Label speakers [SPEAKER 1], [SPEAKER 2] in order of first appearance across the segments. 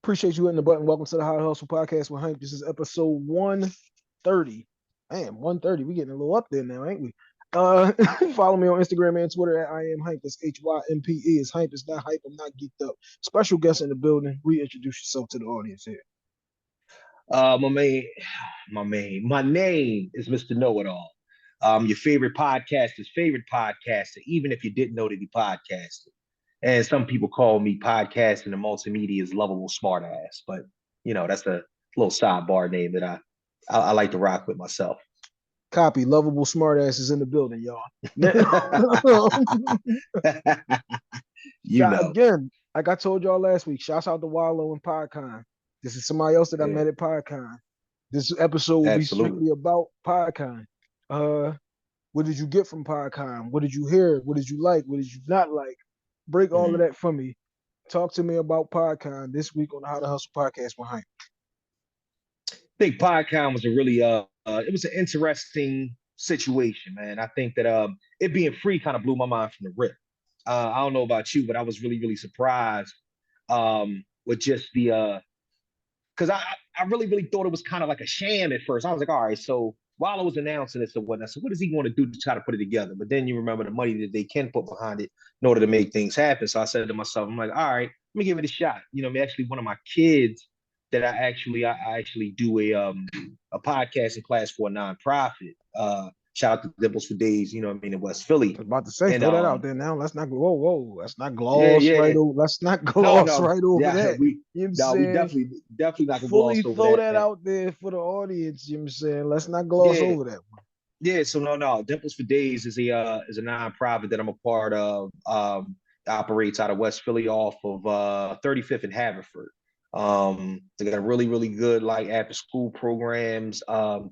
[SPEAKER 1] Appreciate you hitting the button. Welcome to the How to Hustle podcast with Hank. This is episode 130. Man, 130. We getting a little up there now, ain't we? Uh, Follow me on Instagram and Twitter at I am Hype. That's HYMPE. It's Hype. It's not hype. I'm not geeked up. Special guest in the building. Reintroduce yourself to the audience here.
[SPEAKER 2] My main, my name is Mr. Know It All. Your favorite podcaster's favorite podcaster, even if you didn't know that he podcasted. And some people call me podcasting and multimedia's lovable smartass, but that's a little sidebar name that I like to rock with myself.
[SPEAKER 1] Copy. Lovable smartass is in the building, y'all. Again, like I told y'all last week, shouts out to Wallow and PodCon. This is somebody else that I met at PodCon. This episode will be strictly about PodCon. What did you get from PodCon? What did you hear? What did you like? What did you not like? Break all of that for me. Talk to me about PodCon this week on the How to Hustle podcast with Hank.
[SPEAKER 2] I think PodCon was a really it was an interesting situation, man. I think that it being free kind of blew my mind from the rip. I don't know about you, but I was really, really surprised with just the because I really, really thought it was kind of like a sham at first. I was like, all right, so while I was announcing this and whatnot, so what does he want to do to try to put it together? But then you remember the money that they can put behind it in order to make things happen. So I said to myself, I'm like, all right, let me give it a shot. Actually, one of my kids that I actually do a podcasting class for a nonprofit. Shout out to Dimples for Days, in West Philly.
[SPEAKER 1] I was about to say, throw that out there now. Let's not let's not gloss right over. Let's not gloss right over that.
[SPEAKER 2] We definitely not gonna
[SPEAKER 1] fully
[SPEAKER 2] gloss over
[SPEAKER 1] throw that out there for the audience. You know what I'm saying? Let's not gloss over that one.
[SPEAKER 2] Yeah, so no. Dimples for Days is a nonprofit that I'm a part of. Operates out of West Philly off of 35th and Haverford. They got really, really good like after school programs,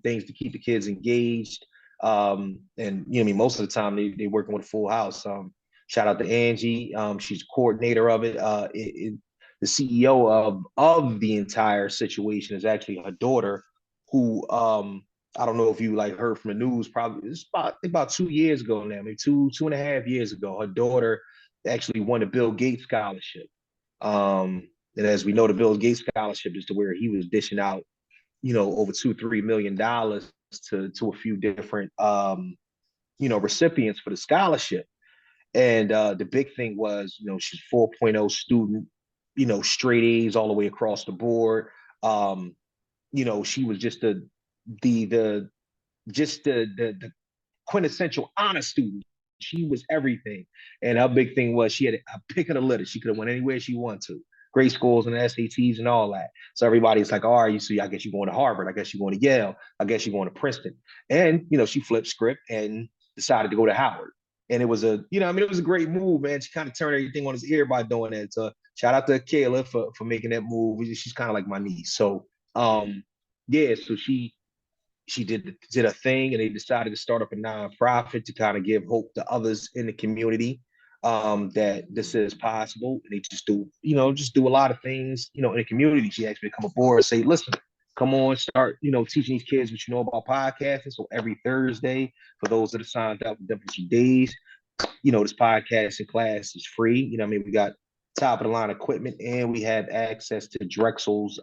[SPEAKER 2] things to keep the kids engaged. And most of the time they working with a full house. Shout out to Angie. She's coordinator of it. The CEO of the entire situation is actually her daughter, who I don't know if you like heard from the news. Probably it's about 2 years ago now, maybe 2.5 years ago. Her daughter actually won the Bill Gates scholarship. And as we know, the Bill Gates scholarship is to where he was dishing out, over $2-3 million to a few different, recipients for the scholarship. And the big thing was, she's 4.0 student, straight A's all the way across the board. She was just the quintessential honor student. She was everything. And her big thing was she had a pick of the litter. She could have went anywhere she wanted to. Great schools and SATs and all that. So everybody's like, all right, you see, I guess you're going to Harvard. I guess you're going to Yale. I guess you're going to Princeton. And, she flipped script and decided to go to Howard. And it was it was a great move, man. She kind of turned everything on his ear by doing that. So shout out to Kayla for making that move. She's kind of like my niece. So, so she did a thing, and they decided to start up a nonprofit to kind of give hope to others in the community that this is possible. And they just do a lot of things, in the community. She asked me to come aboard and say, listen, come on, start, teaching these kids what you know about podcasting. So every Thursday, for those that have signed up for different days, this podcasting class is free. We got top of the line equipment, and we have access to Drexel's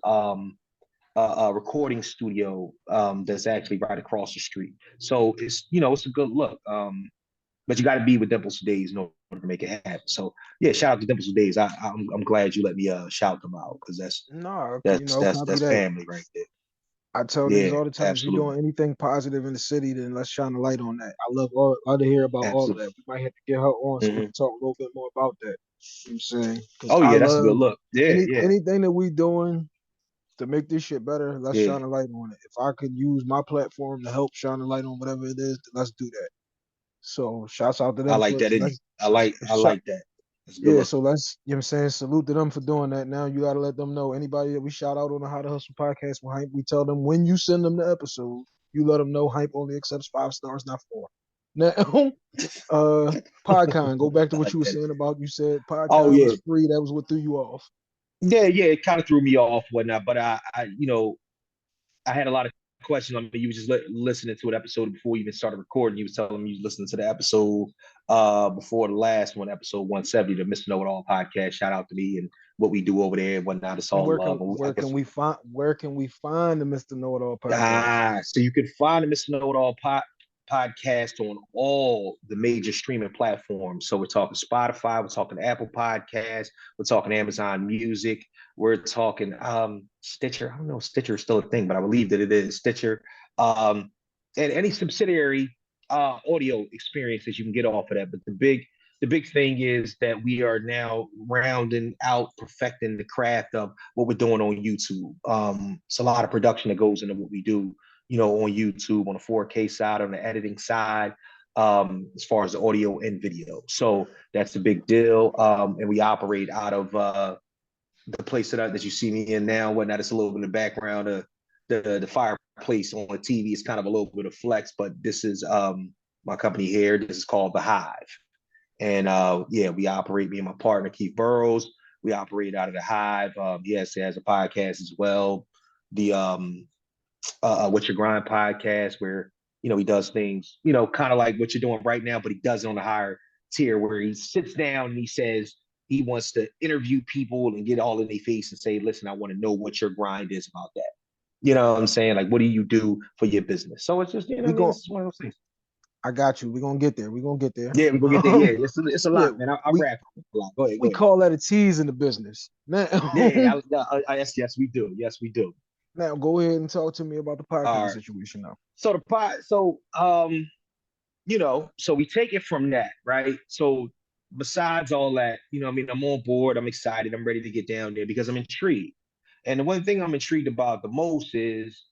[SPEAKER 2] recording studio that's actually right across the street. So it's it's a good look. But you got to be with Dimples for Days in order to make it happen. So yeah, shout out to Dimples for Days. I'm glad you let me shout them out, because that's family right there.
[SPEAKER 1] I tell niggas all the time, if you're doing anything positive in the city, then let's shine a light on that. I love to hear about all of that. We might have to get her on so we can talk a little bit more about that. You know what I'm saying?
[SPEAKER 2] Oh yeah, that's a good look. Yeah,
[SPEAKER 1] anything that we doing to make this shit better, let's shine a light on it. If I could use my platform to help shine a light on whatever it is, let's do that. So shouts out to them.
[SPEAKER 2] I like that. I like that.
[SPEAKER 1] Yeah, so let's, salute to them for doing that. Now you got to let them know, anybody that we shout out on the How to Hustle podcast with Hype, we tell them when you send them the episode, you let them know Hype only accepts 5 stars, not 4. Now, PodCon, go back to what you were saying about, you said PodCon was free. That was what threw you off.
[SPEAKER 2] Yeah, it kind of threw me off, whatnot. But I had a lot of question. I mean, you were just listening to an episode before you even started recording. You was telling me you was listening to the episode before the last one, episode 170, the Mr. Know It All podcast. Shout out to me and what we do over there and whatnot. It's
[SPEAKER 1] And
[SPEAKER 2] all
[SPEAKER 1] where
[SPEAKER 2] love.
[SPEAKER 1] can where can we find the Mr. Know It All podcast?
[SPEAKER 2] So you can find the Mr. Know It All podcast on all the major streaming platforms. So we're talking Spotify, we're talking Apple Podcasts, we're talking Amazon Music, we're talking Stitcher. I don't know if Stitcher is still a thing, but I believe that it is Stitcher. And any subsidiary audio experience that you can get off of that. But the big thing is that we are now rounding out, perfecting the craft of what we're doing on YouTube. It's a lot of production that goes into what we do, you know, on YouTube, on the 4K side, on the editing side, as far as the audio and video. So that's the big deal. And we operate out of the place that you see me in now, whatnot. It's a little bit in the background. The fireplace on the TV is kind of a little bit of flex, but this is my company here. This is called The Hive. And yeah, we operate, me and my partner, Keith Burrows, we operate out of The Hive. Yes, he has a podcast as well. The What's Your Grind podcast, where, you know, he does things, you know, kind of like what you're doing right now, but he does it on a higher tier, where he sits down and he says he wants to interview people and get all in their face and say, listen, I want to know what your grind is about that. You know what I'm saying? Like, what do you do for your business? So it's just, you know, I mean, it's one of those things.
[SPEAKER 1] I got you. We're gonna get there. We're gonna get there.
[SPEAKER 2] Yeah, we're gonna get there. Yeah, it's a lot, man. I rap a lot. Go ahead.
[SPEAKER 1] We call that a tease in the business. Now,
[SPEAKER 2] yes, we do. Yes, we do.
[SPEAKER 1] Now go ahead and talk to me about the podcast situation now.
[SPEAKER 2] So you know, so we take it from that, right? So besides all that, you know, I mean, I'm on board, I'm excited, I'm ready to get down there because I'm intrigued. And the one thing I'm intrigued about the most is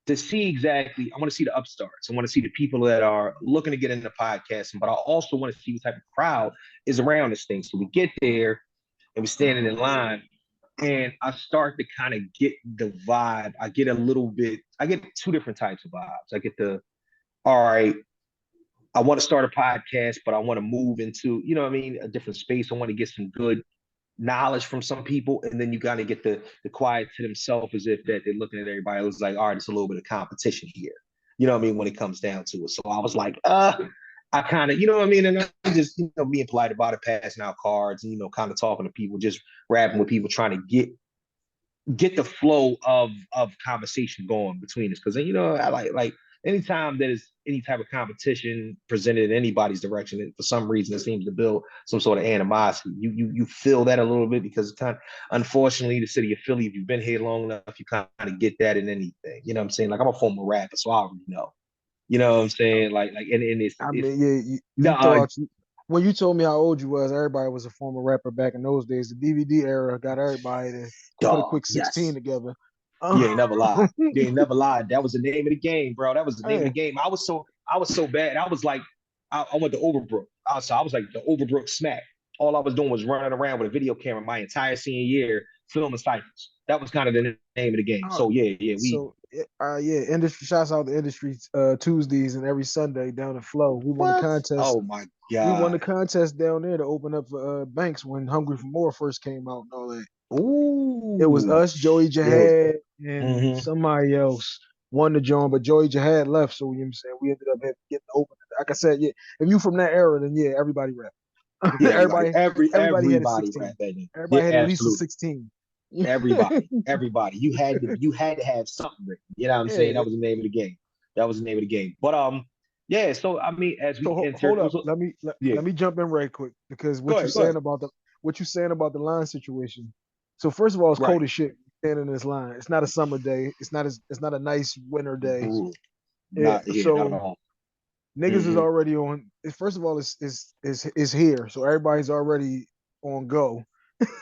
[SPEAKER 2] to see exactly, I want to see the upstarts. I want to see the people that are looking to get into podcasting, but I also want to see what type of crowd is around this thing. So we get there and we're standing in line, and I start to kind of get the vibe. I get two different types of vibes. I get all right, I want to start a podcast, but I want to move into, you know what I mean, a different space. I want to get some good knowledge from some people, and then you gotta get the quiet to themselves, as if that they're looking at everybody. It was like, all right, it's a little bit of competition here. You know what I mean, when it comes down to it. So I was like, I kind of, you know what I mean, and I'm just, you know, being polite about it, passing out cards, and, you know, kind of talking to people, just rapping with people, trying to get the flow of conversation going between us. Because, you know, I like anytime there's any type of competition presented in anybody's direction, and for some reason it seems to build some sort of animosity. You feel that a little bit, because unfortunately, the city of Philly, if you've been here long enough, you kind of get that in anything. You know what I'm saying? Like, I'm a former rapper, so I already know. You know what I'm saying? Like, and it's.
[SPEAKER 1] I mean, yeah. When you told me how old you was, everybody was a former rapper back in those days. The DVD era got everybody to put a quick 16 together.
[SPEAKER 2] You ain't never lied. You ain't never lied. That was the name of the game, bro. That was the name of the game. I was so bad. I was like, I went to Overbrook. I was like the Overbrook Smack. All I was doing was running around with a video camera my entire senior year, filming cyphers. That was kind of the name of the game. So
[SPEAKER 1] industry, shouts out the industry Tuesdays and every Sunday down in Flow. We won the contest.
[SPEAKER 2] Oh my God.
[SPEAKER 1] We won the contest down there to open up Banks when Hungry for More first came out and all that.
[SPEAKER 2] Ooh.
[SPEAKER 1] It was us, Joey Jihad, and somebody else won the joint, but Joey Jihad left, so you know what I'm saying, we ended up getting open. Like I said, yeah, if you from that era, then yeah, everybody rap.
[SPEAKER 2] Yeah, everybody had a
[SPEAKER 1] 16.
[SPEAKER 2] rap that day.
[SPEAKER 1] Everybody had at least a 16.
[SPEAKER 2] Everybody. You had to have something written. You know what I'm saying? That was the name of the game. But yeah, so I mean, as we enter,
[SPEAKER 1] hold up, let me jump in right quick, because what you're saying about the line situation. So first of all, it's cold as shit standing in this line. It's not a summer day. It's not a nice winter day.
[SPEAKER 2] Not at all.
[SPEAKER 1] Niggas is already on. First of all, it's here, so everybody's already on go.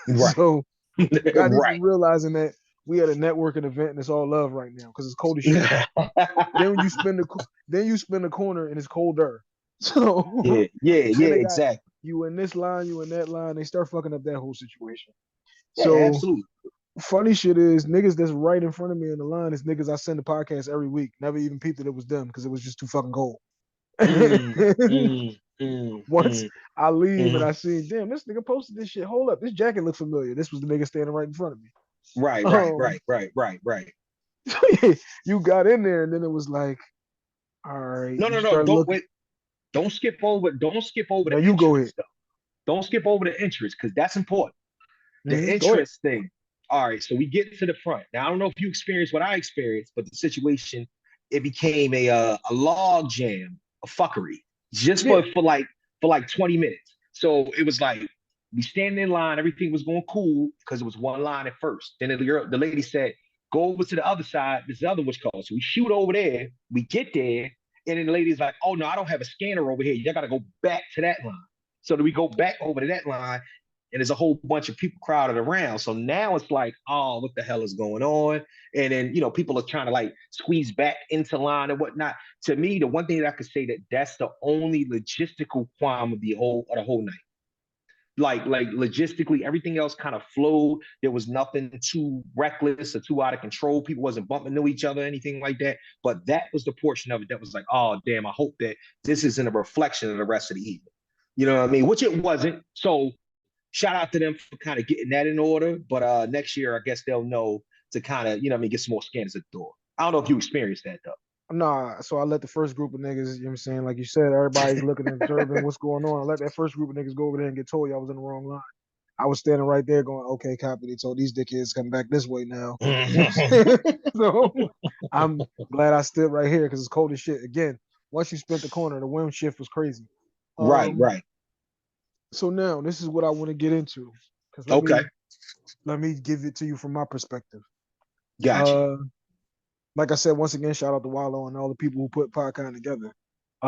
[SPEAKER 2] Right.
[SPEAKER 1] So not even realizing that we at a networking event and it's all love right now because it's cold as shit. Then you spin the corner and it's colder. So
[SPEAKER 2] exactly.
[SPEAKER 1] You in this line, you in that line. They start fucking up that whole situation.
[SPEAKER 2] So absolutely.
[SPEAKER 1] Funny shit is, niggas that's right in front of me in the line is niggas I send the podcast every week. Never even peeped that it was them because it was just too fucking cold. Once I leave and I see, damn, this nigga posted this shit. Hold up, this jacket looks familiar. This was the nigga standing right in front of me.
[SPEAKER 2] Right.
[SPEAKER 1] You got in there, and then it was like, all right,
[SPEAKER 2] No,
[SPEAKER 1] you
[SPEAKER 2] no, no.
[SPEAKER 1] started
[SPEAKER 2] Don't
[SPEAKER 1] looking.
[SPEAKER 2] wait. Don't skip over. Don't skip over
[SPEAKER 1] Now
[SPEAKER 2] the
[SPEAKER 1] you go
[SPEAKER 2] entrance
[SPEAKER 1] ahead.
[SPEAKER 2] stuff. Don't skip over the entrance because that's important. The
[SPEAKER 1] Go ahead.
[SPEAKER 2] entrance thing. All right, so we get to the front. Now I don't know if you experienced what I experienced, but the situation it became a log jam, a fuckery, just
[SPEAKER 1] Yeah,
[SPEAKER 2] for like 20 minutes. So it was like we standing in line, everything was going cool because it was one line at first. Then the lady said, "Go over to the other side. This other what's called." So we shoot over there. We get there, and then the lady's like, "Oh no, I don't have a scanner over here. You got to go back to that line." So we go back over to that line, and there's a whole bunch of people crowded around. So now it's like, oh, what the hell is going on? And then people are trying to like squeeze back into line and whatnot. To me, the one thing that I could say that's the only logistical qualm of the whole night. Like logistically, everything else kind of flowed. There was nothing too reckless or too out of control. People wasn't bumping into each other, anything like that. But that was the portion of it that was like, oh damn, I hope that this isn't a reflection of the rest of the evening. You know what I mean? Which it wasn't. So shout out to them for kind of getting that in order. But next year, I guess they'll know to kind of, get some more scanners at the door. I don't know if you experienced that though.
[SPEAKER 1] nah. So I let the first group of niggas, you know what I'm saying? Like you said, everybody's looking and observing what's going on. I let that first group of niggas go over there and get told I was in the wrong line. I was standing right there going, okay, copy. They told these dickheads come back this way now. You know what I'm saying? So I'm glad I stood right here because it's cold as shit. Again, once you spent the corner, the wind shift was crazy.
[SPEAKER 2] Right,
[SPEAKER 1] Um,
[SPEAKER 2] right.
[SPEAKER 1] so now this is what I want to get into. Because
[SPEAKER 2] Okay.
[SPEAKER 1] let me give it to you from my perspective.
[SPEAKER 2] Gotcha.
[SPEAKER 1] Uh like I said, once again, shout out to Wallow and all the people who put PodCon together.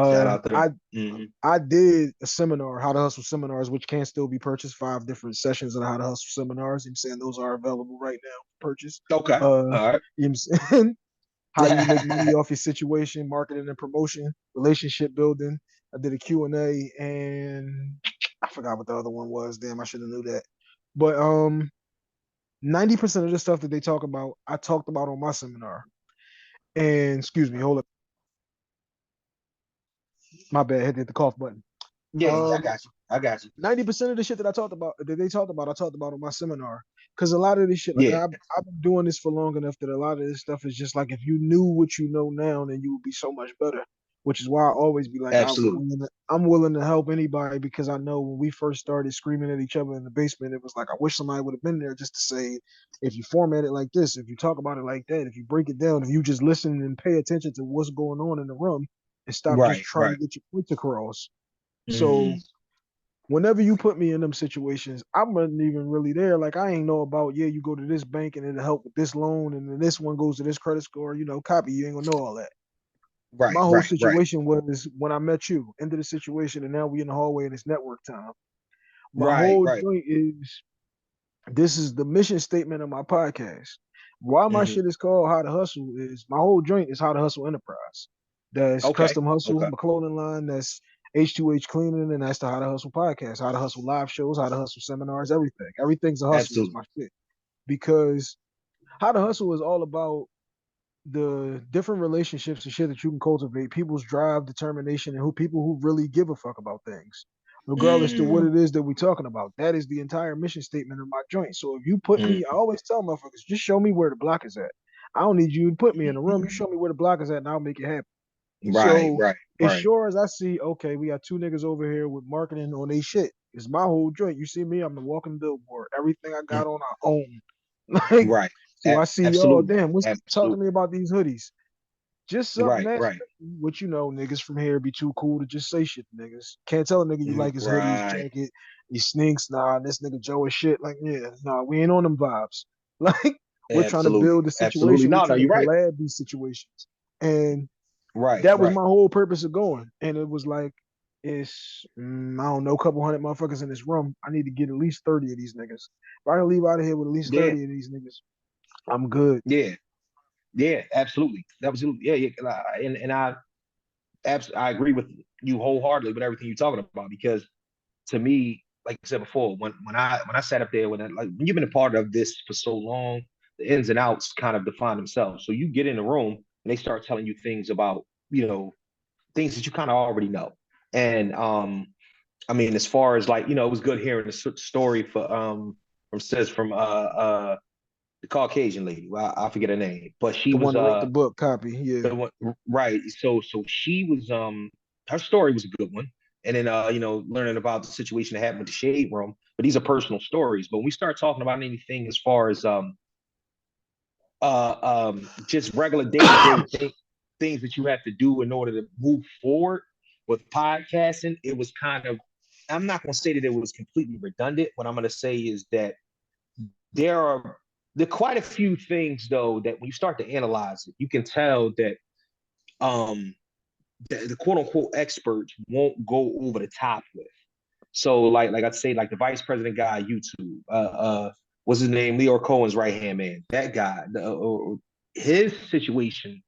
[SPEAKER 2] Shout
[SPEAKER 1] Uh
[SPEAKER 2] out to them.
[SPEAKER 1] I
[SPEAKER 2] Mm-hmm.
[SPEAKER 1] I did a seminar, How to Hustle seminars, which can still be purchased. 5 different sessions of the How to Hustle seminars. I'm saying those are available right now for purchase.
[SPEAKER 2] Okay. All right.
[SPEAKER 1] You know what I'm saying? How do you make money off your situation, marketing and promotion, relationship building. I did a Q&A and I forgot what the other one was. Damn, I should have knew that. But 90% of the stuff that they talk about, I talked about on my seminar. And excuse me, hold up. My bad, hit the cough button.
[SPEAKER 2] Yeah, yeah, I
[SPEAKER 1] Um,
[SPEAKER 2] got you. I got you.
[SPEAKER 1] 90% of the shit that I talked about, that they talked about, I talked about on my seminar. Because a lot of this shit, like
[SPEAKER 2] Yeah,
[SPEAKER 1] I've been doing this for long enough that a lot of this stuff is just like if you knew what you know now, then you would be so much better. Which is why I always be like,
[SPEAKER 2] absolutely.
[SPEAKER 1] I'm willing to help anybody because I know when we first started screaming at each other in the basement, it was like I wish somebody would have been there just to say, if you format it like this, if you talk about it like that, if you break it down, if you just listen and pay attention to what's going on in the room and stop just
[SPEAKER 2] Right,
[SPEAKER 1] trying to
[SPEAKER 2] right.
[SPEAKER 1] get your points across.
[SPEAKER 2] Mm-hmm.
[SPEAKER 1] So whenever you put me in them situations, I wasn't even really there. Like I ain't know about, yeah, you go to this bank and it'll help with this loan, and then this one goes to this credit score, copy. You ain't gonna know all that. My
[SPEAKER 2] Right,
[SPEAKER 1] whole
[SPEAKER 2] right, right.
[SPEAKER 1] situation was when I met you, into the situation, and now we in the hallway and it's network time. My
[SPEAKER 2] Right,
[SPEAKER 1] whole
[SPEAKER 2] right.
[SPEAKER 1] joint is this is the mission statement of my podcast. Why my
[SPEAKER 2] Mm-hmm.
[SPEAKER 1] shit is called How to Hustle is my whole joint is How to Hustle Enterprise. That's
[SPEAKER 2] Okay.
[SPEAKER 1] Custom Hustle,
[SPEAKER 2] Okay.
[SPEAKER 1] my clothing line. That's H2H Cleaning, and that's the How to Hustle podcast. How to Hustle live shows, How to Hustle seminars, everything. Everything's a hustle is
[SPEAKER 2] Absolutely.
[SPEAKER 1] my shit. Because How to Hustle is all about the different relationships and shit that you can cultivate, people's drive, determination, and who people who really give a fuck about things, regardless to what
[SPEAKER 2] Mm,
[SPEAKER 1] it is that we're talking about. That is the entire mission statement of my joint. So if you put me, I
[SPEAKER 2] mm,
[SPEAKER 1] always tell motherfuckers, just show me where the block is at. I don't need you to put me in a room. You
[SPEAKER 2] mm.
[SPEAKER 1] show me where the block is at, and I'll make it happen.
[SPEAKER 2] Right,
[SPEAKER 1] So
[SPEAKER 2] right,
[SPEAKER 1] as
[SPEAKER 2] right.
[SPEAKER 1] sure as I see, okay, we got two niggas over here with marketing on they shit. It's my whole joint. You see me, I'm the walking billboard. Everything I
[SPEAKER 2] Mm,
[SPEAKER 1] got on, I own. Like,
[SPEAKER 2] right.
[SPEAKER 1] so I see y'all.
[SPEAKER 2] Absolutely.
[SPEAKER 1] Damn, what's talk to
[SPEAKER 2] Absolutely.
[SPEAKER 1] me about these hoodies? Just something
[SPEAKER 2] Right,
[SPEAKER 1] that,
[SPEAKER 2] right.
[SPEAKER 1] what niggas from here be too cool to just say shit to niggas. Can't tell a nigga you like his hoodie, his
[SPEAKER 2] Right.
[SPEAKER 1] jacket, he sneaks. Nah, this nigga Joe is shit. Like, yeah, nah, we ain't on them vibes. Like, we're trying to
[SPEAKER 2] Absolutely.
[SPEAKER 1] build a
[SPEAKER 2] Absolutely.
[SPEAKER 1] situation. We're
[SPEAKER 2] No, no,
[SPEAKER 1] trying to
[SPEAKER 2] you're right.
[SPEAKER 1] collab these situations. And
[SPEAKER 2] Right,
[SPEAKER 1] that was
[SPEAKER 2] right.
[SPEAKER 1] my whole purpose of going. And it was like, I don't know, a couple hundred motherfuckers in this room. I need to get at least 30 of these niggas. If I can leave out of here with at least
[SPEAKER 2] Yeah,
[SPEAKER 1] 30 of these niggas, I'm good.
[SPEAKER 2] yeah, yeah, absolutely. Absolutely. Yeah, yeah. And I agree with you wholeheartedly with everything you're talking about because to me, like I said before, when I sat up there, like when you've been a part of this for so long, the ins and outs kind of define themselves. So you get in the room and they start telling you things about, things that you kind of already know. And I mean, as far as like, it was good hearing the story from sis from the Caucasian lady. Well, I forget her name, but she
[SPEAKER 1] The
[SPEAKER 2] was
[SPEAKER 1] one that wrote the book copy. Yeah.
[SPEAKER 2] the one, right. So she was her story was a good one. And then learning about the situation that happened with the shade room. But these are personal stories. But when we start talking about anything as far as just regular day-to-day things that you have to do in order to move forward with podcasting, it was kind of, I'm not going to say that it was completely redundant. What I'm going to say is that there are quite a few things though that when you start to analyze it, you can tell that um the quote unquote experts won't go over the top with. So like I'd say like the vice president guy YouTube, what's his name? Leo Cohen's right hand man. That guy, his situation,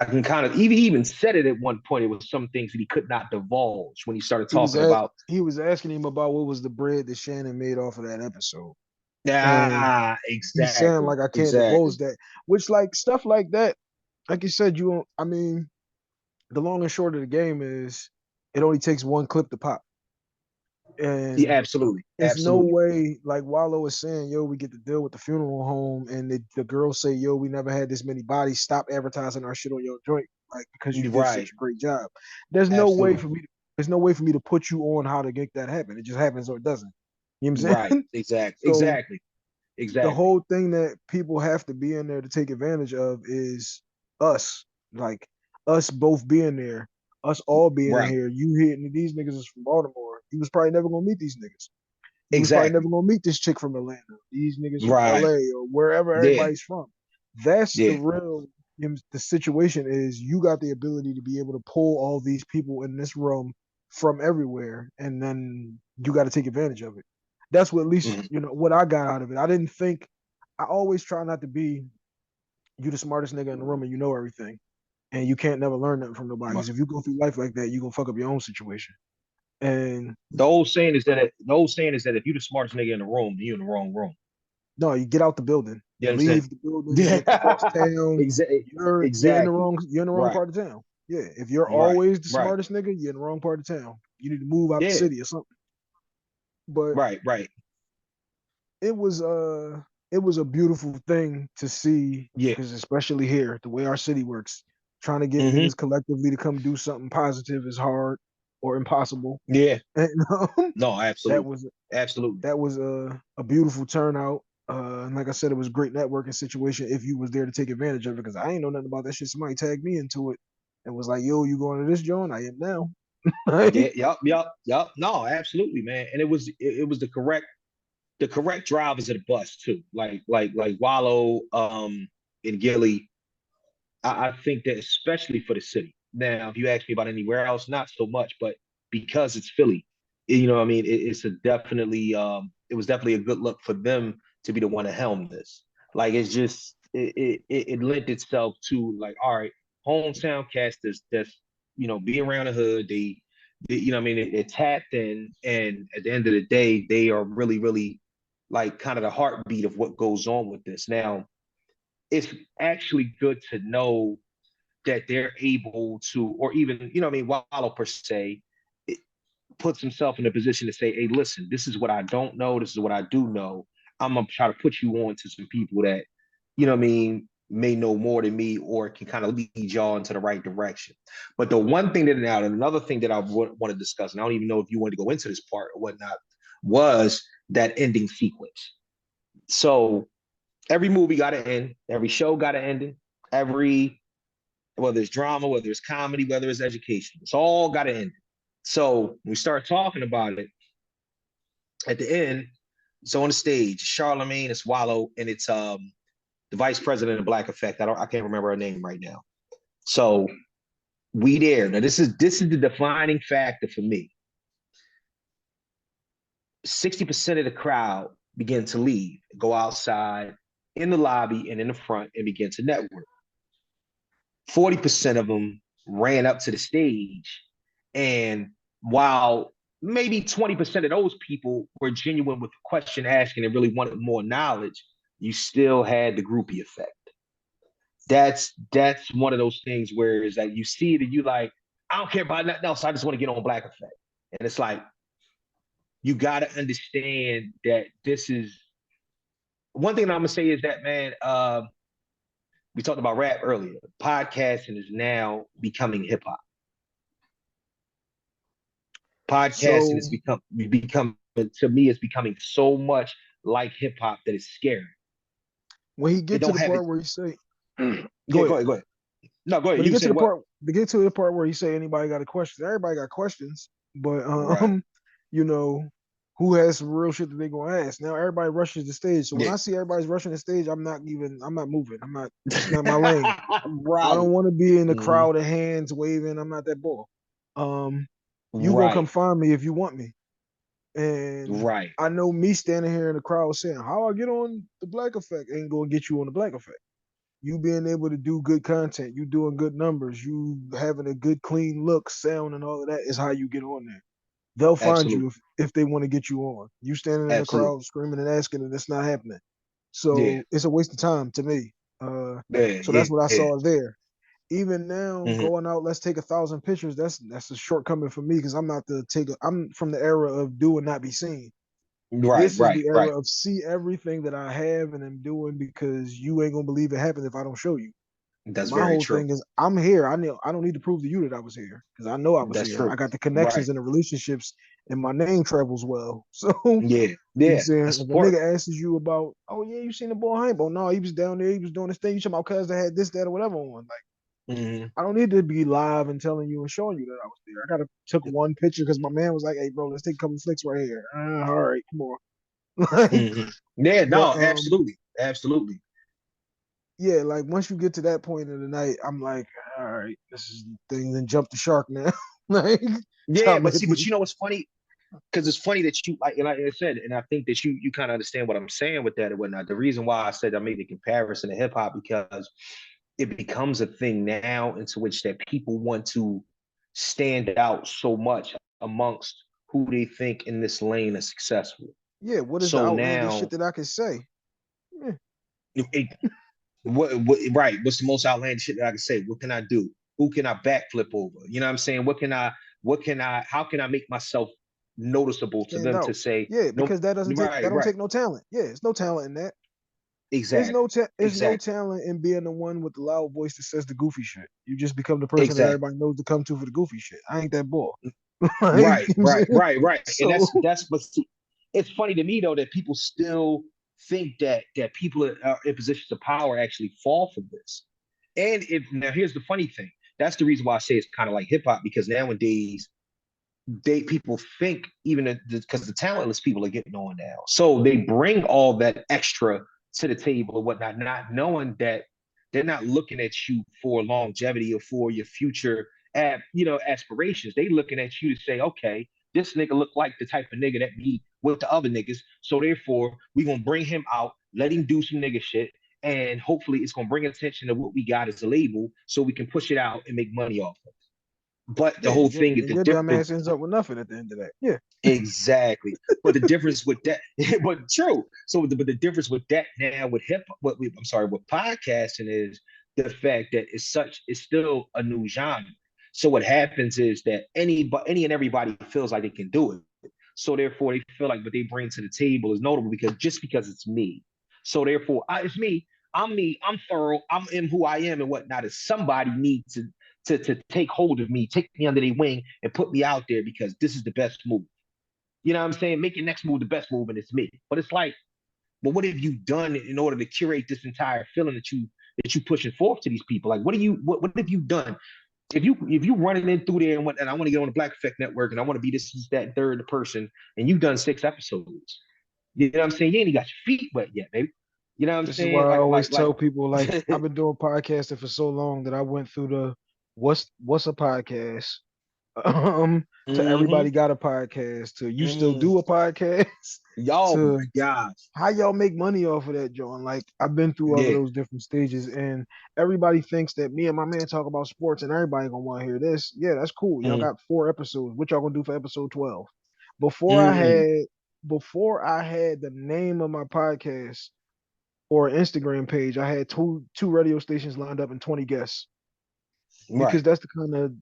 [SPEAKER 2] I can kind of even said it at one point. It was some things that he could not divulge when he started talking about.
[SPEAKER 1] He was asking him about what was the bread that Shannon made off of that episode. And he's saying
[SPEAKER 2] Exactly,
[SPEAKER 1] like I can't
[SPEAKER 2] exactly.
[SPEAKER 1] divulge that, which like stuff like that, like you said, you don't. I mean, the long and short of the game is it only takes one clip to pop,
[SPEAKER 2] Yeah,
[SPEAKER 1] and
[SPEAKER 2] absolutely,
[SPEAKER 1] it's no
[SPEAKER 2] absolutely.
[SPEAKER 1] way like Wallow was saying, yo, we get to deal with the funeral home, and the girls say, yo, we never had this many bodies. Stop advertising our shit on your joint, like because you did
[SPEAKER 2] Right,
[SPEAKER 1] such a great job. There's no way
[SPEAKER 2] absolutely.
[SPEAKER 1] for me. There's no way for me to put you on how to make that happen. It just happens or it doesn't. You know what I'm
[SPEAKER 2] Right,
[SPEAKER 1] saying?
[SPEAKER 2] exactly,
[SPEAKER 1] So
[SPEAKER 2] exactly,
[SPEAKER 1] the
[SPEAKER 2] exactly.
[SPEAKER 1] whole thing that people have to be in there to take advantage of is us, like us both being there, us all being in
[SPEAKER 2] Right,
[SPEAKER 1] here. You hitting these niggas is from Baltimore. You was probably never gonna meet these niggas. You was probably never
[SPEAKER 2] exactly.
[SPEAKER 1] gonna meet this chick from Atlanta. These niggas from
[SPEAKER 2] Right.
[SPEAKER 1] LA or wherever
[SPEAKER 2] Yeah,
[SPEAKER 1] everybody's from. That's the
[SPEAKER 2] yeah.
[SPEAKER 1] real. The situation is you got the ability to be able to pull all these people in this room from everywhere, and then you got to take advantage of it. That's what at least
[SPEAKER 2] Mhm.
[SPEAKER 1] what I got out of it. I didn't think. I always try not to be you the smartest nigga in the room and you know everything, and you can't never learn nothing from nobody. Because if you go through life like that, you gonna fuck up your own situation. And
[SPEAKER 2] The old saying is that if you're the smartest nigga in the room, you're in the wrong room.
[SPEAKER 1] no, you get out the building.
[SPEAKER 2] You know what I'm saying?
[SPEAKER 1] Leave the building. You look across
[SPEAKER 2] Yeah.
[SPEAKER 1] town.
[SPEAKER 2] Exactly.
[SPEAKER 1] You're in the wrong
[SPEAKER 2] Right.
[SPEAKER 1] part of town. Yeah, if you're
[SPEAKER 2] Right.
[SPEAKER 1] always the
[SPEAKER 2] Right.
[SPEAKER 1] smartest nigga, you're in the wrong part of town. You need to move out the
[SPEAKER 2] Yeah.
[SPEAKER 1] city or something. But
[SPEAKER 2] Right. Right.
[SPEAKER 1] it was it was a beautiful thing to see
[SPEAKER 2] Yeah.
[SPEAKER 1] because especially here, the way our city works, trying to get
[SPEAKER 2] Hmm.
[SPEAKER 1] niggas collectively to come do something positive is hard or impossible.
[SPEAKER 2] Yeah.
[SPEAKER 1] And
[SPEAKER 2] No,
[SPEAKER 1] that
[SPEAKER 2] absolutely.
[SPEAKER 1] was
[SPEAKER 2] Absolutely.
[SPEAKER 1] a beautiful turnout. And like I said, it was a great networking situation if you was there to take advantage of it. Because I ain't know nothing about that shit. Somebody tagged me into it and was like, "Yo, you going to this joint? I am now."
[SPEAKER 2] Yeah. Yup. Yup. Yup. No, absolutely, man. And it was the correct drivers of the bus too. Like Wallow, and Gilly. I think that especially for the city. Now, if you ask me about anywhere else, not so much, but because it's Philly, you know what I mean? It's a definitely it was definitely a good look for them to be the one to helm this. Like it's just it lent itself to like, all right, hometown cast that's be around the hood. They you know what I mean, it tapped in, and at the end of the day, they are really, really like kind of the heartbeat of what goes on with this. Now, it's actually good to know that they're able to, or even, I mean, Wallow per se, it puts himself in a position to say, hey, listen, this is what I don't know. This is what I do know. I'm going to try to put you on to some people that, I mean, may know more than me or can kind of lead y'all into the right direction. But the one thing that now, and another thing that I want to discuss, and I don't even know if you want to go into this part or whatnot, was that ending sequence. So every movie got an end, every show got an ending, every whether it's drama, whether it's comedy, whether it's education. It's all got to end. So we start talking about it at the end. So on the stage, Charlemagne, it's Wallow, and it's the vice president of Black Effect. I can't remember her name right now. So we there. Now this is the defining factor for me. 60% of the crowd begin to leave, go outside in the lobby and in the front and begin to network. 40% of them ran up to the stage. And while maybe 20% of those people were genuine with the question asking and really wanted more knowledge, you still had the groupie effect. That's one of those things where it's like you see it and you like, I don't care about nothing else. I just want to get on Black Effect. And it's like, you got to understand that this is one thing that I'm gonna say is that, man, we talked about rap earlier. Podcasting is now becoming hip hop. Podcasting
[SPEAKER 1] So
[SPEAKER 2] has become to me, it's becoming so much like hip hop that it's scary.
[SPEAKER 1] when he
[SPEAKER 2] It
[SPEAKER 1] get to
[SPEAKER 2] don't
[SPEAKER 1] the
[SPEAKER 2] have it.
[SPEAKER 1] part where he say,
[SPEAKER 2] Yeah,
[SPEAKER 1] go ahead.
[SPEAKER 2] go ahead. No, go ahead.
[SPEAKER 1] When he
[SPEAKER 2] You
[SPEAKER 1] get to
[SPEAKER 2] said
[SPEAKER 1] the
[SPEAKER 2] what?
[SPEAKER 1] part, to get to the part where he say anybody got a question, everybody got questions, but
[SPEAKER 2] Right.
[SPEAKER 1] you know, who has some real shit that they gonna ask? Now everybody rushes the stage, so when
[SPEAKER 2] Yeah.
[SPEAKER 1] I see everybody's rushing the stage, I'm not moving. I'm not. It's not my lane. I
[SPEAKER 2] Right.
[SPEAKER 1] don't want to be in the
[SPEAKER 2] Mhm.
[SPEAKER 1] crowd of hands waving. I'm not that bull. Um, you gonna come
[SPEAKER 2] Right.
[SPEAKER 1] find me if you want me. And
[SPEAKER 2] Right.
[SPEAKER 1] I know me standing here in the crowd saying, "How I get on the Black Effect ain't gonna get you on the Black Effect." You being able to do good content, you doing good numbers, you having a good clean look, sound, and all of that is how you get on there. They'll find you
[SPEAKER 2] Absolutely.
[SPEAKER 1] if they want to get you on. You standing in the
[SPEAKER 2] Absolutely.
[SPEAKER 1] crowd screaming and asking, and it's not happening.
[SPEAKER 2] Yeah.
[SPEAKER 1] So it's a waste of time to me.
[SPEAKER 2] Yeah.
[SPEAKER 1] So
[SPEAKER 2] Yeah.
[SPEAKER 1] that's what I
[SPEAKER 2] Yeah.
[SPEAKER 1] saw there. Even now,
[SPEAKER 2] Mhm.
[SPEAKER 1] going out, let's take 1,000 pictures. That's a shortcoming for me because I'm not the taker. I'm from the era of do and not be seen.
[SPEAKER 2] Right.
[SPEAKER 1] This is
[SPEAKER 2] Right.
[SPEAKER 1] the
[SPEAKER 2] Right.
[SPEAKER 1] era of see everything that I have and am doing because you ain't gonna believe it happened if I don't show you.
[SPEAKER 2] That's
[SPEAKER 1] My
[SPEAKER 2] very
[SPEAKER 1] whole
[SPEAKER 2] true.
[SPEAKER 1] thing is I'm here. I don't need to prove to you that I was here because I know I was
[SPEAKER 2] That's
[SPEAKER 1] here. I
[SPEAKER 2] true.
[SPEAKER 1] got the
[SPEAKER 2] Right.
[SPEAKER 1] connections and the relationships, and my name travels well. So
[SPEAKER 2] Yeah.
[SPEAKER 1] you
[SPEAKER 2] Yeah.
[SPEAKER 1] saying
[SPEAKER 2] That's
[SPEAKER 1] if a
[SPEAKER 2] important.
[SPEAKER 1] nigga asks you about, oh yeah, you seen the boy Heimbo? No, he was down there. He was doing this thing. You talking about cuz that had this, that, or whatever on. Like
[SPEAKER 2] Mhm.
[SPEAKER 1] I don't need to be live and telling you and showing you that I was there. I gotta took one picture because my man was like, hey bro, let's take a couple flicks right here. All right, come on. Like,
[SPEAKER 2] Mhm. Yeah.
[SPEAKER 1] but
[SPEAKER 2] No. Absolutely. Absolutely.
[SPEAKER 1] yeah, like once you get to that point of the night, I'm like, all right, this is the thing. Then jump the shark now. Like,
[SPEAKER 2] Yeah.
[SPEAKER 1] time to
[SPEAKER 2] But
[SPEAKER 1] hit
[SPEAKER 2] see, but
[SPEAKER 1] the.
[SPEAKER 2] you know what's funny? Because it's funny that you like I said, and I think that you kind of understand what I'm saying with that and whatnot. The reason why I said I made the comparison to hip hop because it becomes a thing now into which that people want to stand out so much amongst who they think in this lane is successful.
[SPEAKER 1] Yeah, what is the
[SPEAKER 2] So
[SPEAKER 1] outlandish shit
[SPEAKER 2] now,
[SPEAKER 1] that I can say? Yeah,
[SPEAKER 2] it, right? What's the most outlandish shit that I can say? What can I do? Who can I backflip over? You know what I'm saying? How can I make myself noticeable to
[SPEAKER 1] stand
[SPEAKER 2] them to
[SPEAKER 1] out.
[SPEAKER 2] say,
[SPEAKER 1] Yeah,
[SPEAKER 2] no,
[SPEAKER 1] because that
[SPEAKER 2] right,
[SPEAKER 1] don't
[SPEAKER 2] right,
[SPEAKER 1] take no talent. Yeah, it's no talent in that.
[SPEAKER 2] exactly,
[SPEAKER 1] It's no
[SPEAKER 2] exactly,
[SPEAKER 1] talent in being the one with the loud voice that says the goofy shit. You just become the person that
[SPEAKER 2] exactly.
[SPEAKER 1] everybody knows to come to for the goofy shit. I ain't that boy. Like,
[SPEAKER 2] Right,
[SPEAKER 1] you know what I'm
[SPEAKER 2] right,
[SPEAKER 1] saying?
[SPEAKER 2] right, right. And
[SPEAKER 1] So
[SPEAKER 2] that's but see, it's funny to me though that people still think that people in positions of power actually fall for this. And if now here's the funny thing. That's the reason why I say it's kind of like hip hop because nowadays people think even because the talentless people are getting on now, so they bring all that extra to the table or whatnot, not knowing that they're not looking at you for longevity or for your future aspirations. They looking at you to say, okay, this nigga look like the type of nigga that be with the other niggas, so therefore we gonna bring him out, let him do some nigga shit, and hopefully it's gonna bring attention to what we got as a label so we can push it out and make money off of it. But the
[SPEAKER 1] yeah,
[SPEAKER 2] whole thing is
[SPEAKER 1] and
[SPEAKER 2] the
[SPEAKER 1] your dumb
[SPEAKER 2] difference.
[SPEAKER 1] ass ends up with nothing at the end of that. Yeah.
[SPEAKER 2] Exactly. But the difference with that, but true. So, but the difference with that now with I'm sorry, with podcasting is the fact that it's still a new genre. So what happens is that any and everybody feels like they can do it. So therefore, they feel like what they bring to the table is notable because it's me. So therefore, it's me. I'm me. I'm thorough. I'm in who I am and whatnot. Is somebody needs to take hold of me, take me under their wing, and put me out there because this is the best move. You know what I'm saying? Make your next move the best move, and it's me. But it's like, well, what have you done in order to curate this entire feeling that you pushing forth to these people? Like, what have you done? If you running in through there and I want to get on the Black Effect Network and I want to be this that third person, and you've done 6 episodes, you know what I'm saying? You ain't even got your feet wet yet, baby. You know what I'm
[SPEAKER 1] This is why
[SPEAKER 2] saying?
[SPEAKER 1] I
[SPEAKER 2] Like
[SPEAKER 1] always
[SPEAKER 2] like like.
[SPEAKER 1] tell people like I've been doing podcasting for so long that I went through the what's a podcast um to
[SPEAKER 2] Mm-hmm.
[SPEAKER 1] everybody got a podcast to you still
[SPEAKER 2] Mm.
[SPEAKER 1] do a podcast
[SPEAKER 2] Oh
[SPEAKER 1] to
[SPEAKER 2] my gosh.
[SPEAKER 1] how y'all make money off of that, John. Like I've been through all of
[SPEAKER 2] Yeah.
[SPEAKER 1] those different stages and everybody thinks that me and my man talk about sports and everybody gonna want to hear this. Yeah, that's cool. Y'all
[SPEAKER 2] Mm.
[SPEAKER 1] got 4 episodes. What y'all gonna do for episode 12? Before I
[SPEAKER 2] Mm.
[SPEAKER 1] had before I had the name of my podcast or an Instagram page, I had two radio stations lined up and 20 guests because
[SPEAKER 2] Right.
[SPEAKER 1] that's the kind of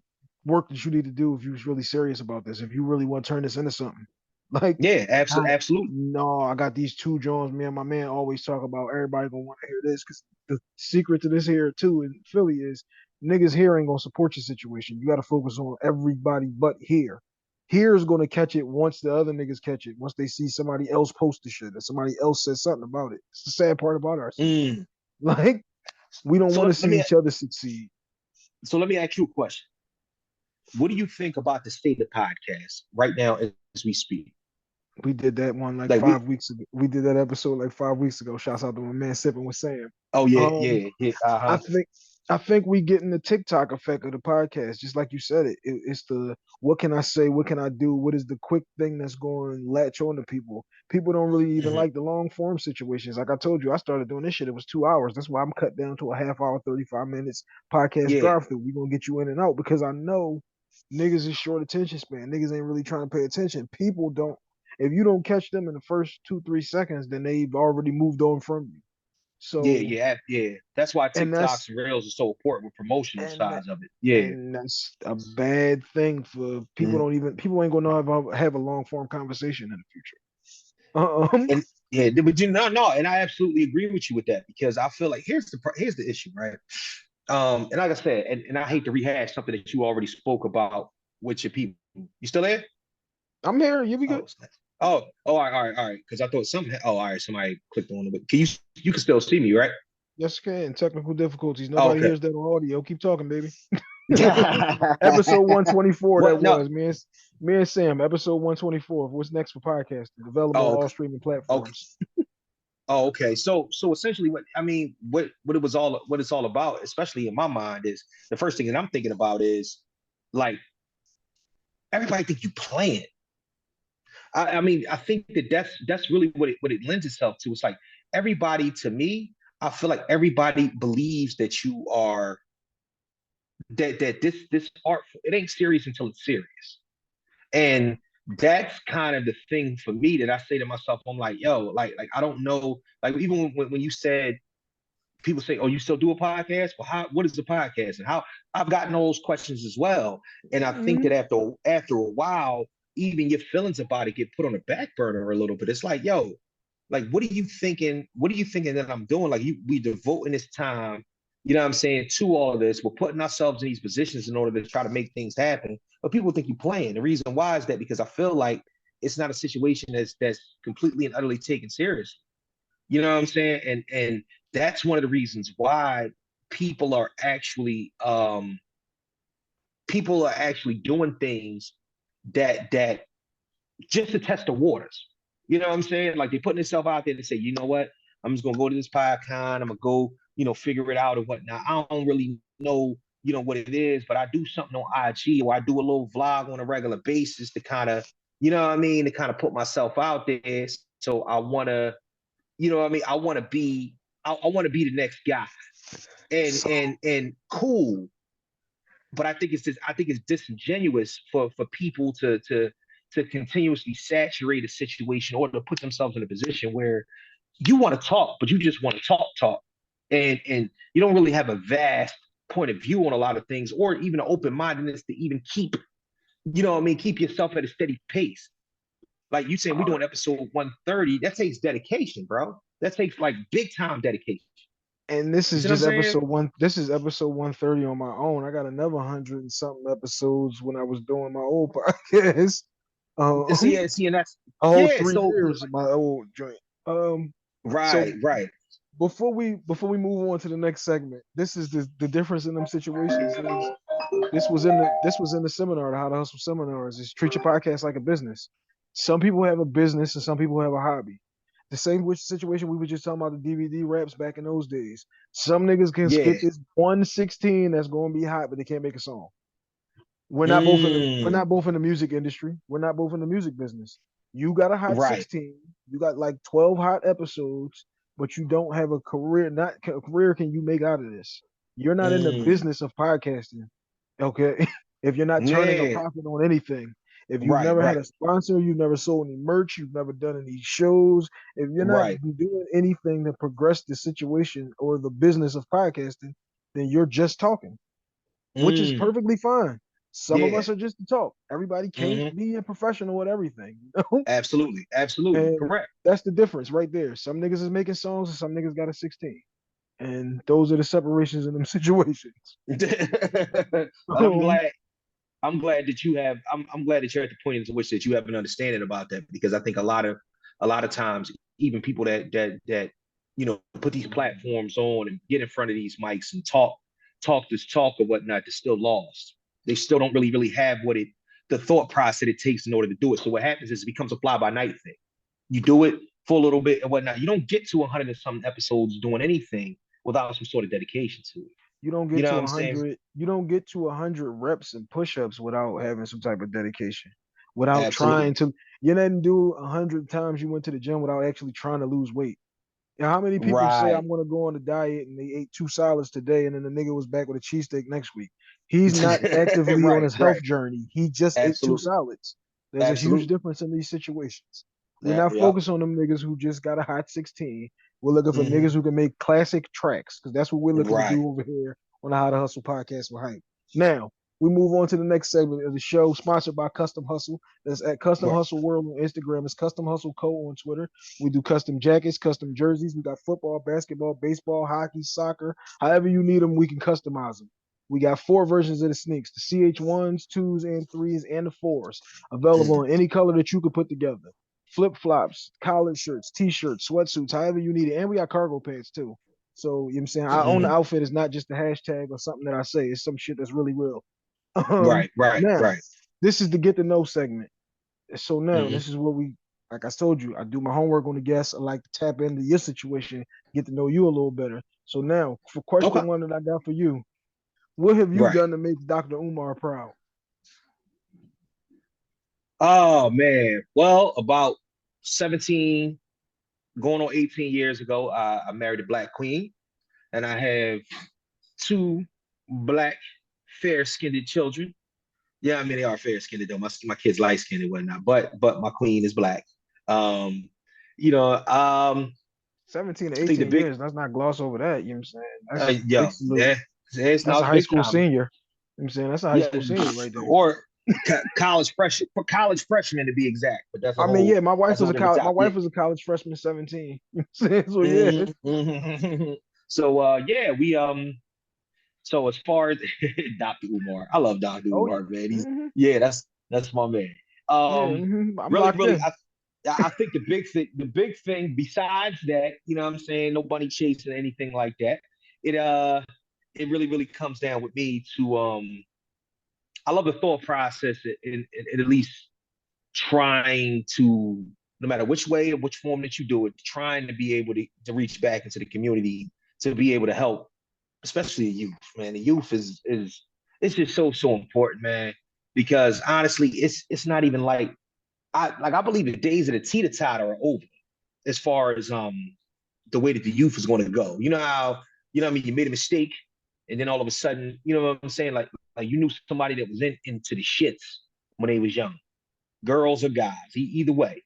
[SPEAKER 1] work that you need to do if you was really serious about this. If you really want to turn this into something, Like,
[SPEAKER 2] Yeah,
[SPEAKER 1] I,
[SPEAKER 2] absolutely.
[SPEAKER 1] no, I got these two Jones. Me and my man always talk about everybody gonna want to hear this because the secret to this here too in Philly is niggas here ain't gonna support your situation. You got to focus on everybody but here. Here's gonna catch it once the other niggas catch it. Once they see somebody else post the shit or somebody else says something about it. It's the sad part about our city.
[SPEAKER 2] Mm.
[SPEAKER 1] Like, we don't
[SPEAKER 2] So
[SPEAKER 1] want to
[SPEAKER 2] let
[SPEAKER 1] see
[SPEAKER 2] me
[SPEAKER 1] each other succeed.
[SPEAKER 2] ask you a question. What do you think about the state of podcasts right now as we speak?
[SPEAKER 1] We did that one like
[SPEAKER 2] Like
[SPEAKER 1] 5 weeks ago. We did that episode like 5 weeks ago. Shouts out to my man sipping with Sam.
[SPEAKER 2] oh yeah,
[SPEAKER 1] Um,
[SPEAKER 2] yeah, yeah,
[SPEAKER 1] I
[SPEAKER 2] uh-huh.
[SPEAKER 1] think I think we getting the TikTok effect of the podcast, just like you said it's the what can I say, what can I do, what is the quick thing that's going to latch on to people. People don't really even
[SPEAKER 2] Mm-hmm.
[SPEAKER 1] like the long form situations. Like I told you, I started doing this shit. It was 2 hours. That's why I'm cut down to a half hour, 35 minutes podcast
[SPEAKER 2] Yeah,
[SPEAKER 1] drive through. We gonna get you in and out because I know niggas is short attention span. Niggas ain't really trying to pay attention. People don't. If you don't catch them in the first 2 3 seconds, then they've already moved on from you.
[SPEAKER 2] yeah,
[SPEAKER 1] So
[SPEAKER 2] yeah. That's why
[SPEAKER 1] and
[SPEAKER 2] TikToks
[SPEAKER 1] that's
[SPEAKER 2] and Reels are so important with promotional
[SPEAKER 1] and
[SPEAKER 2] sides of it. Yeah.
[SPEAKER 1] and that's a bad thing for people.
[SPEAKER 2] Mm.
[SPEAKER 1] Don't even people ain't gonna know how to have a long form conversation in the future. Um,
[SPEAKER 2] And yeah, but you know, no, and I absolutely agree with you with that because I feel like here's the issue, right? And like I said, and I hate to rehash something that you already spoke about with your people. You still there?
[SPEAKER 1] I'm here. You be good.
[SPEAKER 2] Oh, all right. Because I thought something. Oh, all right. Somebody clicked on it. Can you can still see me, right?
[SPEAKER 1] Yes, can. Technical difficulties.
[SPEAKER 2] Oh,
[SPEAKER 1] Nobody
[SPEAKER 2] okay.
[SPEAKER 1] hears that on audio. Keep talking, baby. Episode 124. That
[SPEAKER 2] What? No.
[SPEAKER 1] was me and Sam. Episode 124. What's next for podcasting? Available on
[SPEAKER 2] Oh,
[SPEAKER 1] all
[SPEAKER 2] okay.
[SPEAKER 1] streaming
[SPEAKER 2] Okay.
[SPEAKER 1] platforms.
[SPEAKER 2] Oh, okay. So essentially, what I mean, what it's all about, especially in my mind, is the first thing that I'm thinking about is like everybody think you playing. I mean, I think that that's really what it lends itself to. It's like everybody to me, I feel like everybody believes that you are that this art it ain't serious until it's serious. And that's kind of the thing for me that I say to myself, I'm like, yo, like I don't know, like even when you said people say, oh, you still do a podcast? Well, what is a podcast? And how I've gotten those questions as well. And I think that
[SPEAKER 1] Mhm.
[SPEAKER 2] after a while, even your feelings about it get put on the back burner a little bit. It's like, yo, like what are you thinking? What are you thinking that I'm doing? Like we devoting this time, you know what I'm saying, to all of this. We're putting ourselves in these positions in order to try to make things happen. But people think you're playing. The reason why is that because I feel like it's not a situation that's completely and utterly taken seriously. You know what I'm saying? And that's one of the reasons why people are actually people are actually doing things that just to test the waters. You know what I'm saying? Like they're putting themselves out there to say, you know what? I'm just gonna go to this PodCon. I'm gonna go, figure it out or whatnot. I don't really know, what it is, but I do something on IG or I do a little vlog on a regular basis to kind of, you know what I mean, to kind of put myself out there. So I wanna, what I mean, I want to be the next guy, and
[SPEAKER 1] So
[SPEAKER 2] cool. But I think it's disingenuous for people to continuously saturate a situation or to put themselves in a position where you want to talk, but you just want to talk, and you don't really have a vast point of view on a lot of things, or even an open mindedness to even keep, what I mean, keep yourself at a steady pace. Like you saying, we
[SPEAKER 1] uh,
[SPEAKER 2] doing episode 130. That takes dedication, bro. That takes like big time dedication.
[SPEAKER 1] and this
[SPEAKER 2] You
[SPEAKER 1] is
[SPEAKER 2] see what I'm
[SPEAKER 1] just
[SPEAKER 2] saying?
[SPEAKER 1] episode one. This is episode 130 on my own. I got another 100 and something episodes when I was doing my old podcast. Um,
[SPEAKER 2] And that's
[SPEAKER 1] a whole
[SPEAKER 2] yeah.
[SPEAKER 1] 3 years of my old joint. Um, so
[SPEAKER 2] Right.
[SPEAKER 1] before we move on to the next segment, this is the difference in them situations is this was in the seminar, the How to Hustle seminars. Is treat your podcast like a business. Some people have a business and some people have a hobby. The same which situation we were just talking about the DVD raps back in those days. Some niggas can
[SPEAKER 2] Yeah.
[SPEAKER 1] spit this 116 that's gonna be hot, but they can't make a song. We're
[SPEAKER 2] Mm,
[SPEAKER 1] not both in the music industry. We're not both in the music business. You got a hot
[SPEAKER 2] right.
[SPEAKER 1] 16. You got like 12 hot episodes, but you don't have a career. Not a career can you make out of this? You're not in the
[SPEAKER 2] Mm,
[SPEAKER 1] business of podcasting. Okay. If you're not turning a
[SPEAKER 2] yeah.
[SPEAKER 1] profit on anything, if you've
[SPEAKER 2] Right.
[SPEAKER 1] never had
[SPEAKER 2] Right.
[SPEAKER 1] a sponsor, you've never sold any merch, you've never done any shows, if you're not
[SPEAKER 2] Right.
[SPEAKER 1] doing anything to progress the situation or the business of podcasting, then you're just talking, which is
[SPEAKER 2] Mm,
[SPEAKER 1] perfectly fine. Some of us are just to talk. Everybody can't be a professional at everything. You know?
[SPEAKER 2] Absolutely,
[SPEAKER 1] And
[SPEAKER 2] correct.
[SPEAKER 1] that's the difference right there. Some niggas is making songs and some niggas got a 16. And those are the separations in them situations.
[SPEAKER 2] I'm glad. I'm glad that you have. I'm glad that you're at the point in which that you have an understanding about that, because I think a lot of times, even people that put these platforms on and get in front of these mics and talk this talk or whatnot, they're still lost. They still don't really have the thought process it takes in order to do it. So what happens is it becomes a fly by night thing. You do it for a little bit and whatnot. You don't get to 100 and some episodes doing anything without some sort of dedication to it.
[SPEAKER 1] You don't
[SPEAKER 2] You
[SPEAKER 1] get
[SPEAKER 2] know
[SPEAKER 1] to
[SPEAKER 2] what I'm saying?
[SPEAKER 1] 100. You don't get to 100 reps and push-ups without having some type of dedication, without trying
[SPEAKER 2] Absolutely.
[SPEAKER 1] to. You didn't do 100 times you went to the gym without actually trying to lose weight. And how many people say
[SPEAKER 2] Right.
[SPEAKER 1] I'm going to go on a diet and they ate 2 salads today and then the nigga was back with a cheesesteak next week? He's not actively on
[SPEAKER 2] Right,
[SPEAKER 1] his
[SPEAKER 2] right.
[SPEAKER 1] health journey. He just ate two
[SPEAKER 2] Absolutely.
[SPEAKER 1] salads. There's a huge
[SPEAKER 2] Absolutely.
[SPEAKER 1] difference in these situations. We're
[SPEAKER 2] Yeah,
[SPEAKER 1] not
[SPEAKER 2] yep.
[SPEAKER 1] focused on them niggas who just got a hot 16. We're looking for
[SPEAKER 2] Mm-hmm.
[SPEAKER 1] niggas who can make classic tracks because that's what we're looking to
[SPEAKER 2] Right.
[SPEAKER 1] do over here on the How to Hustle podcast with Hype. Now, we move on to the next segment of the show, sponsored by Custom Hustle. That's at Custom
[SPEAKER 2] Right.
[SPEAKER 1] Hustle World on Instagram. It's Custom Hustle Co. on Twitter. We do custom jackets, custom jerseys. We got football, basketball, baseball, hockey, soccer. However you need them, we can customize them. We got 4 versions of the sneaks: the CH1s, 2s, and 3s, and the 4s. Available in any color that you could put together. Flip flops, collared shirts, t-shirts, sweatsuits, however you need it. And we got cargo pants too. So, you know what I'm saying? I own the
[SPEAKER 2] Mm-hmm.
[SPEAKER 1] outfit is not just a hashtag or something that I say. It's some shit that's really real.
[SPEAKER 2] Right, right,
[SPEAKER 1] Now,
[SPEAKER 2] right.
[SPEAKER 1] this is the get to know segment. So now
[SPEAKER 2] Mm-hmm.
[SPEAKER 1] this is what we, like I told you, I do my homework on the guests. I like to tap into your situation, get to know you a little better. So now, for
[SPEAKER 2] Okay.
[SPEAKER 1] question one that I got for you, what have you
[SPEAKER 2] Right.
[SPEAKER 1] done to make Dr. Umar proud?
[SPEAKER 2] Oh man. Well, about 17, going on 18 years ago, I married a black queen, and I have 2 black fair-skinned children. Yeah, I mean they are fair-skinned though. My kids light-skinned and whatnot, but my queen is black. Um, you know,
[SPEAKER 1] 17 to
[SPEAKER 2] I think the
[SPEAKER 1] 18
[SPEAKER 2] big
[SPEAKER 1] years, let's not gloss over that. You know what I'm saying? That's big
[SPEAKER 2] yo,
[SPEAKER 1] salute.
[SPEAKER 2] yeah, it's
[SPEAKER 1] That's
[SPEAKER 2] now
[SPEAKER 1] a
[SPEAKER 2] it's
[SPEAKER 1] high
[SPEAKER 2] big
[SPEAKER 1] school
[SPEAKER 2] time.
[SPEAKER 1] senior. You know what I'm saying? That's a high
[SPEAKER 2] Yeah,
[SPEAKER 1] school senior right there.
[SPEAKER 2] or college freshman to be exact, but that's a
[SPEAKER 1] I mean,
[SPEAKER 2] whole
[SPEAKER 1] yeah, my wife
[SPEAKER 2] that's a
[SPEAKER 1] was
[SPEAKER 2] whole
[SPEAKER 1] a
[SPEAKER 2] different
[SPEAKER 1] college. My
[SPEAKER 2] topic. Yeah.
[SPEAKER 1] wife was a college freshman, 17. You know what I'm saying? So yeah.
[SPEAKER 2] Mm-hmm. So yeah, we so as far as Dr. Umar, I love Dr.
[SPEAKER 1] Oh yeah.
[SPEAKER 2] Umar, man. He's
[SPEAKER 1] Hmm.
[SPEAKER 2] yeah, that's my man.
[SPEAKER 1] Yeah.
[SPEAKER 2] Um,
[SPEAKER 1] I'm
[SPEAKER 2] really,
[SPEAKER 1] locked
[SPEAKER 2] really,
[SPEAKER 1] in.
[SPEAKER 2] I think the big thing besides that, you know what I'm saying, nobody chasing anything like that. It it really comes down with me to I love the thought process in at least trying to, no matter which way or which form that you do it, trying to be able to reach back into the community to be able to help, especially the youth, man. The youth is it's just so important, man. Because honestly, it's not even like I believe the days of the teeter totter are over as far as the way that the youth is going to go. You know how I mean you made a mistake, and then all of a sudden, you know what I'm saying, like you knew somebody that was into the shits when they was young, girls or guys, either way.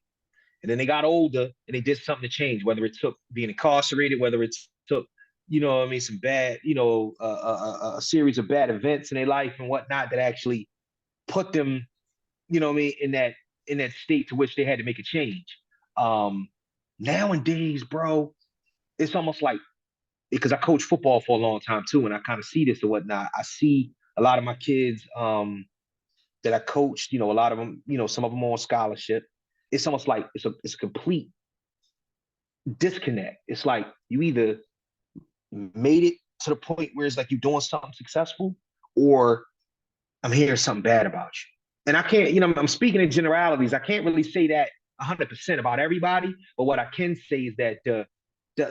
[SPEAKER 2] And then they got older and they did something to change, whether it took being incarcerated, whether it took, you know what I mean, some bad, a series of bad events in their life and whatnot that actually put them, you know what I mean, in that state to which they had to make a change. Um, Nowadays, bro, it's almost like, because I coached football for a long time too, and I kind of see this or whatnot. I see a lot of my kids that I coached, a lot of them, some of them on scholarship. It's almost like it's a complete disconnect. It's like you either made it to the point where it's like you're doing something successful, or I'm hearing something bad about you. And I can't, I'm speaking in generalities. I can't really say that 100% about everybody, but what I can say is that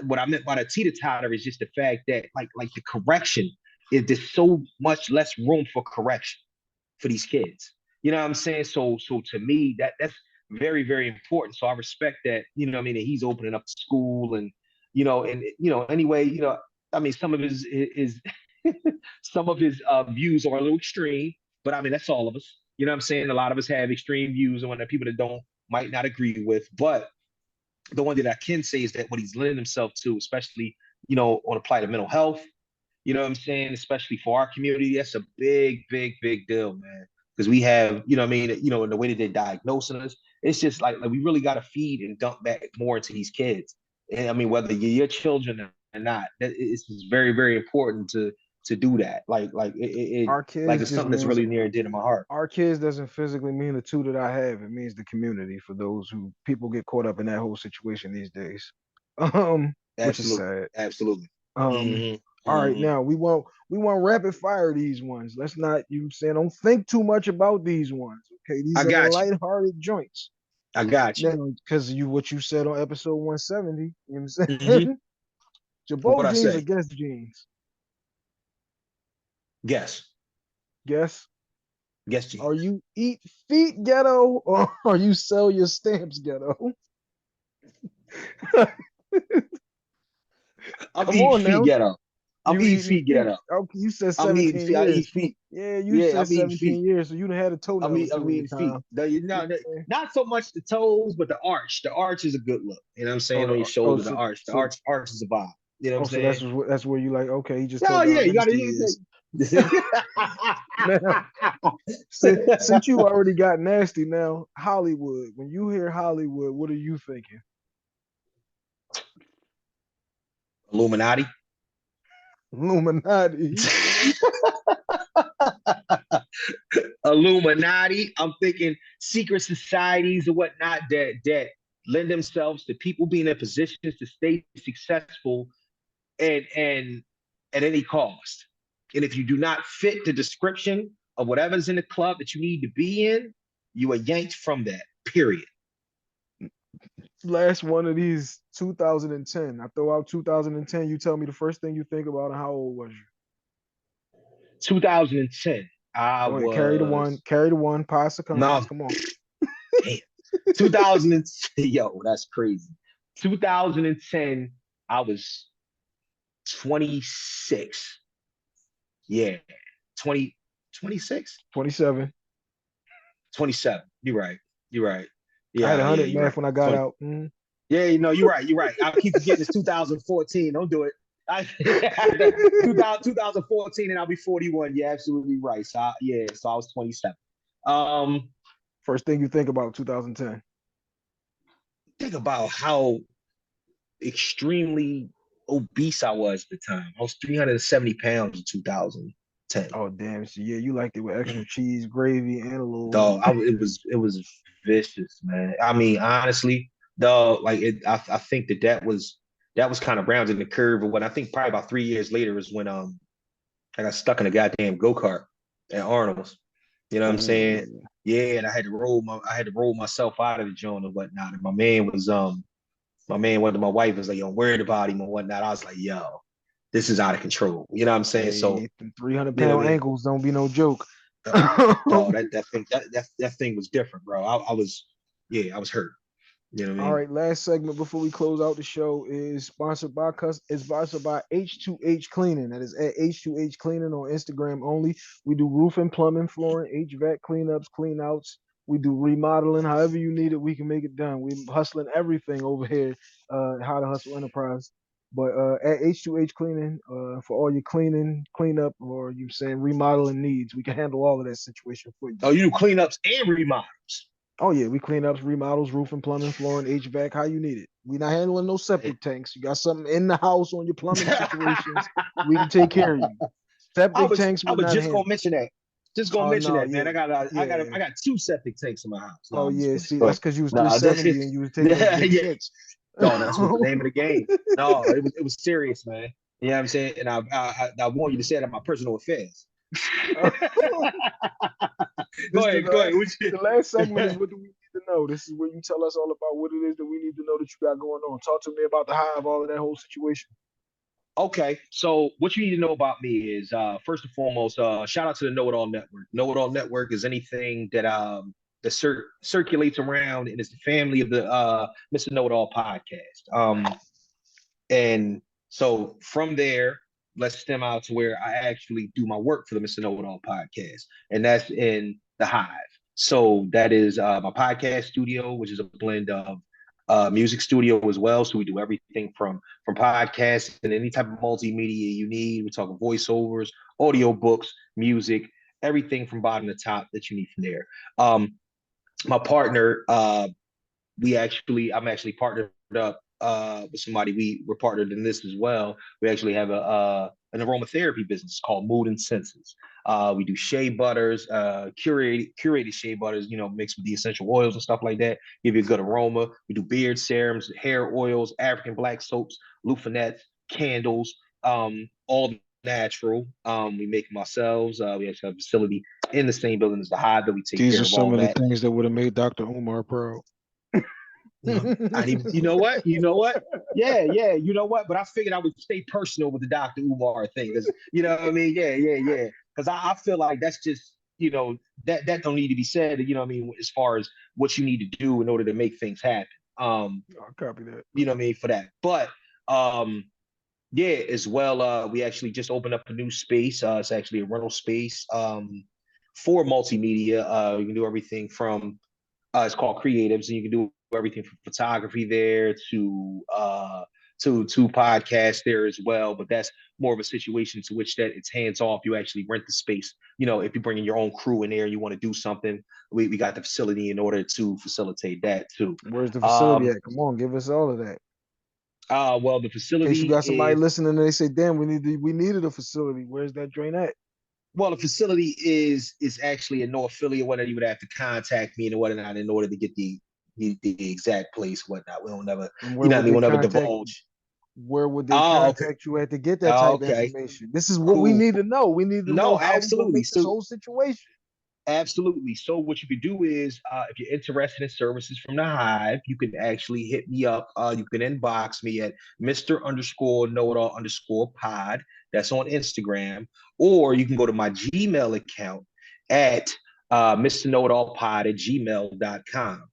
[SPEAKER 2] what I meant by the teeter totter is just the fact that like the correction is, there's so much less room for correction for these kids. You know what I'm saying? So to me, that's very, very important. So I respect that, what I mean, that he's opening up school, and anyway, I mean, some of his some of his views are a little extreme, but I mean, that's all of us. You know what I'm saying? A lot of us have extreme views and when people that don't might not agree with. But the one that I can say is that what he's lending himself to, especially, on a plight of mental health, you know what I'm saying? Especially for our community, that's a big, big, big deal, man. because we have, you know what I mean, you know, in the way that they're diagnosing us, it's just like we really got to feed and dump back more into these kids. And I mean, whether you're your children or not, it's just very, very important to do that.
[SPEAKER 1] Our
[SPEAKER 2] Like
[SPEAKER 1] kids
[SPEAKER 2] it's
[SPEAKER 1] just
[SPEAKER 2] something that's
[SPEAKER 1] means
[SPEAKER 2] really near and dear to my heart.
[SPEAKER 1] our kids doesn't physically mean the two that I have. It means the community for those who people get caught up in that whole situation these days. Which is
[SPEAKER 2] Absolutely,
[SPEAKER 1] sad.
[SPEAKER 2] absolutely.
[SPEAKER 1] All right, now we want rapid fire these ones. Let's not, you know what I'm saying, don't think too much about these ones. Okay,
[SPEAKER 2] I
[SPEAKER 1] these are
[SPEAKER 2] got you.
[SPEAKER 1] lighthearted joints.
[SPEAKER 2] I got you.
[SPEAKER 1] Now, because you what you said on episode 170, you know what I'm
[SPEAKER 2] Mm-hmm.
[SPEAKER 1] saying?
[SPEAKER 2] What
[SPEAKER 1] Jabot
[SPEAKER 2] I
[SPEAKER 1] jeans or
[SPEAKER 2] say?
[SPEAKER 1] Guess jeans?
[SPEAKER 2] Guess.
[SPEAKER 1] Guess.
[SPEAKER 2] Guess
[SPEAKER 1] Are
[SPEAKER 2] jeans.
[SPEAKER 1] you eat feet ghetto or are you sell your stamps ghetto?
[SPEAKER 2] I'm
[SPEAKER 1] Come
[SPEAKER 2] eating
[SPEAKER 1] on
[SPEAKER 2] feet
[SPEAKER 1] now.
[SPEAKER 2] ghetto. I'm
[SPEAKER 1] You
[SPEAKER 2] eating
[SPEAKER 1] eating
[SPEAKER 2] feet
[SPEAKER 1] feet.
[SPEAKER 2] ghetto.
[SPEAKER 1] Okay, you said
[SPEAKER 2] I'm eating
[SPEAKER 1] 17
[SPEAKER 2] feet. I eat
[SPEAKER 1] years.
[SPEAKER 2] feet.
[SPEAKER 1] Yeah, you
[SPEAKER 2] Yeah,
[SPEAKER 1] said
[SPEAKER 2] I'm eating feet.
[SPEAKER 1] 17 years, so you done had a toenail or two in your
[SPEAKER 2] I'm eating
[SPEAKER 1] time.
[SPEAKER 2] feet. Not so much the toes, but the arch. The arch is a good look. You know what I'm
[SPEAKER 1] Oh,
[SPEAKER 2] saying? On your shoulder, the
[SPEAKER 1] so
[SPEAKER 2] arch. The
[SPEAKER 1] so
[SPEAKER 2] arch is a vibe. You know what I'm
[SPEAKER 1] so
[SPEAKER 2] saying?
[SPEAKER 1] that's where you like, okay, he just
[SPEAKER 2] Oh
[SPEAKER 1] told you how
[SPEAKER 2] yeah, you gotta
[SPEAKER 1] nasty he
[SPEAKER 2] use
[SPEAKER 1] is. Now, since you already got nasty, now Hollywood. When you hear Hollywood, what are you thinking?
[SPEAKER 2] Illuminati.
[SPEAKER 1] Illuminati.
[SPEAKER 2] Illuminati. I'm thinking secret societies or whatnot that lend themselves to people being in positions to stay successful and at any cost. And if you do not fit the description of whatever's in the club that you need to be in, you are yanked from that. Period.
[SPEAKER 1] Last one of these, 2010. I throw out 2010. You tell me the first thing you think about and how old was you?
[SPEAKER 2] 2010. I
[SPEAKER 1] Go ahead, carry the one,
[SPEAKER 2] was
[SPEAKER 1] carry the one, pass the comments.
[SPEAKER 2] no
[SPEAKER 1] Come on.
[SPEAKER 2] damn. 2000 yo, that's crazy. 2010. I was 26. Yeah, 20, 26,
[SPEAKER 1] 27.
[SPEAKER 2] 27. You're right. You're right.
[SPEAKER 1] I had
[SPEAKER 2] Yeah, yeah,
[SPEAKER 1] 100
[SPEAKER 2] you're right.
[SPEAKER 1] math when I got
[SPEAKER 2] 20.
[SPEAKER 1] out. Mm.
[SPEAKER 2] Yeah, you know, you're right. You're right. I keep forgetting it's 2014. Don't do it. 2014 and I'll be 41. You're absolutely right. So I was 27. Um,
[SPEAKER 1] First thing you think about 2010.
[SPEAKER 2] think about how extremely obese I was at the time. I was 370 pounds in 2010.
[SPEAKER 1] Oh damn! So yeah, you liked it with extra cheese, gravy, and a little.
[SPEAKER 2] Dog, it was vicious, man. I mean, honestly, dog, like I think that was kind of rounding the curve. But when I think probably about 3 years later is when I got stuck in a goddamn go-kart at Arnold's. You know what I'm saying?
[SPEAKER 1] Oh,
[SPEAKER 2] Yeah, and I had to roll myself out of the joint and whatnot. And my man went to my wife was like, yo, I'm worried about him and whatnot. I was like, yo, this is out of control. You know what I'm saying? So,
[SPEAKER 1] hey, 300
[SPEAKER 2] you know what I
[SPEAKER 1] pound
[SPEAKER 2] mean?
[SPEAKER 1] ankles don't be no joke.
[SPEAKER 2] Dog, that thing was different, bro. I was hurt. You know what I
[SPEAKER 1] All
[SPEAKER 2] mean?
[SPEAKER 1] right, last segment before we close out the show is sponsored by H2H Cleaning. That is at H2H Cleaning on Instagram only. We do roofing, plumbing, flooring, HVAC cleanups, cleanouts. We do remodeling. However you need it, we can make it done. We hustling everything over here. How to Hustle Enterprise. But at H2H Cleaning, for all your cleaning, cleanup, or you saying remodeling needs, we can handle all of that situation for you.
[SPEAKER 2] Oh, you do cleanups and remodels.
[SPEAKER 1] Oh yeah, we clean ups, remodels, roofing, plumbing, flooring, HVAC, how you need it. We not handling no septic tanks. You got something in the house on your plumbing situations, we can take care of you.
[SPEAKER 2] I
[SPEAKER 1] Septic
[SPEAKER 2] was
[SPEAKER 1] tanks
[SPEAKER 2] I
[SPEAKER 1] we're
[SPEAKER 2] was
[SPEAKER 1] not
[SPEAKER 2] just gonna
[SPEAKER 1] handling.
[SPEAKER 2] mention that. Just gonna
[SPEAKER 1] Oh
[SPEAKER 2] mention
[SPEAKER 1] no,
[SPEAKER 2] that, man.
[SPEAKER 1] yeah,
[SPEAKER 2] I
[SPEAKER 1] yeah.
[SPEAKER 2] got two septic tanks in my house. No,
[SPEAKER 1] Oh
[SPEAKER 2] I'm just
[SPEAKER 1] yeah.
[SPEAKER 2] playing.
[SPEAKER 1] See,
[SPEAKER 2] Go
[SPEAKER 1] that's
[SPEAKER 2] ahead.
[SPEAKER 1] because you was
[SPEAKER 2] No, that's
[SPEAKER 1] 370
[SPEAKER 2] just
[SPEAKER 1] and you was taking those big
[SPEAKER 2] yeah.
[SPEAKER 1] shits.
[SPEAKER 2] No, that's what the name of the game. No, it was serious, man. You know what I'm saying? And I want you to say that my personal affairs.
[SPEAKER 1] This is
[SPEAKER 2] Go ahead.
[SPEAKER 1] the last segment is what do we need to know. This is where you tell us all about what it is that we need to know that you got going on. Talk to me about the hive, all of that whole situation.
[SPEAKER 2] Okay, so what you need to know about me is first and foremost, shout out to the Know It All Network. Know It All Network is anything that circulates around and is the family of the Mr. Know It All podcast. And so from there, let's stem out to where I actually do my work for the Mr. Know It All podcast, and that's in the Hive. So that is my podcast studio, which is a blend of music studio as well. So we do everything from podcasts and any type of multimedia you need. We're talking voiceovers, audio books, music, everything from bottom to top that you need from there. My partner, I'm actually partnered up with somebody. We're partnered in this as well. We actually have an aromatherapy business called Mood and Senses. We do shea butters, curated shea butters, mixed with the essential oils and stuff like that. Give you a good aroma. We do beard serums, hair oils, African black soaps, loofahnettes, candles, all natural. We make them ourselves. We actually have a facility in the same building as the Hive that we take
[SPEAKER 1] These
[SPEAKER 2] care
[SPEAKER 1] are
[SPEAKER 2] of
[SPEAKER 1] some
[SPEAKER 2] all
[SPEAKER 1] of the
[SPEAKER 2] that.
[SPEAKER 1] things that would have made Dr. Umar proud.
[SPEAKER 2] You know what? Yeah. You know what? But I figured I would stay personal with the Dr. Umar thing, because you know what I mean. Yeah. Because I feel like that's just that don't need to be said. You know what I mean, as far as what you need to do in order to make things happen.
[SPEAKER 1] I'll copy that.
[SPEAKER 2] You know what I mean, for that. But yeah, as well. We actually just opened up a new space. It's actually a rental space for multimedia. You can do everything from it's called Creatives, and you can do everything from photography there to podcasts there as well. But that's more of a situation to which that it's hands off. You actually rent the space. If you bring in your own crew in there, you want to do something, we got the facility in order to facilitate that too.
[SPEAKER 1] Where's the facility at? Come on, give us all of that.
[SPEAKER 2] Well, the
[SPEAKER 1] In case you got somebody
[SPEAKER 2] facility
[SPEAKER 1] listening and they say, "Damn, we needed a facility." Where's that joint at?
[SPEAKER 2] well, the facility is actually in no affiliate. Whether you would have to contact me and whatnot in order to get the exact place, whatnot. We don't never,
[SPEAKER 1] And where would
[SPEAKER 2] we
[SPEAKER 1] they
[SPEAKER 2] won't ever
[SPEAKER 1] contact?
[SPEAKER 2] divulge.
[SPEAKER 1] Where would they
[SPEAKER 2] Oh, okay.
[SPEAKER 1] contact you at to get that
[SPEAKER 2] Oh,
[SPEAKER 1] type of
[SPEAKER 2] okay.
[SPEAKER 1] information? This is what we
[SPEAKER 2] Cool.
[SPEAKER 1] need to know. We need to know
[SPEAKER 2] No,
[SPEAKER 1] how we gonna
[SPEAKER 2] absolutely.
[SPEAKER 1] make this
[SPEAKER 2] So
[SPEAKER 1] whole situation.
[SPEAKER 2] absolutely. So what you could do is, if you're interested in services from the Hive, you can actually hit me up. You can inbox me at Mr. _know-it-all_pod. That's on Instagram. Or you can go to my Gmail account at MrKnowItAllPod@gmail.com.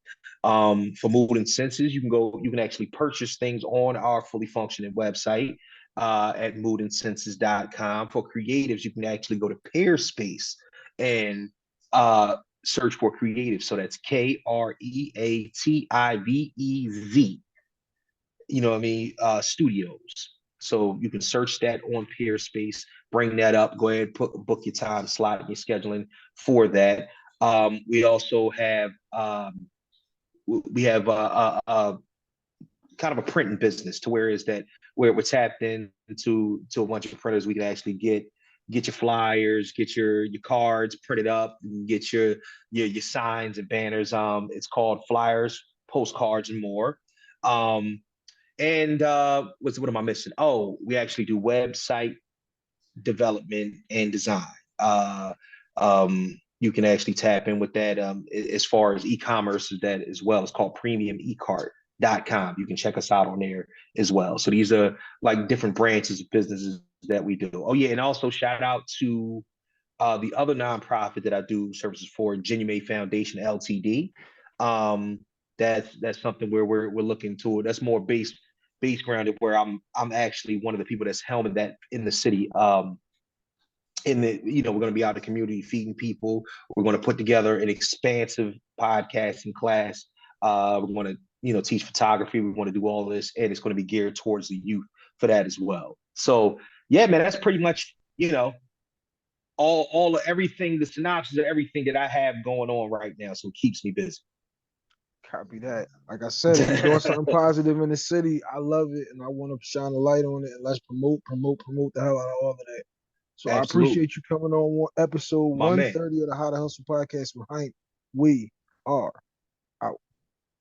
[SPEAKER 2] For Mood and Senses, you can actually purchase things on our fully functioning website at moodandsenses.com. For creatives, you can actually go to Peerspace and search for Creative. So that's Kreativez. You know what I mean? Studios. So you can search that on Peerspace, bring that up, go ahead, book your time slot and your scheduling for that. We also have kind of a printing business, to where we're tapped into a bunch of printers. We can actually get your flyers, get your cards printed up, get your signs and banners. It's called Flyers, Postcards, and more. And what am I missing? Oh, we actually do website development and design. You can actually tap in with that as far as e-commerce, that as well. It's called premiumecart.com. You can check us out on there as well. So these are like different branches of businesses that we do. Oh yeah, and also shout out to the other nonprofit that I do services for, Genuine Foundation Ltd. That's something where we're looking to it. That's more base grounded, where I'm actually one of the people that's helming that in the city. We're going to be out in the community feeding people. We're going to put together an expansive podcasting class. We're going to teach photography. We want to do all this, and it's going to be geared towards the youth for that as well. So yeah, man, that's pretty much all of everything, the synopsis of everything that I have going on right now. So it keeps me busy.
[SPEAKER 1] Copy that. Like I said, if you're doing something positive in the city, I love it, and I want to shine a light on it, and let's promote the hell out of all of that. So I appreciate you coming on episode 130 of the How to Hustle podcast. Behind we are.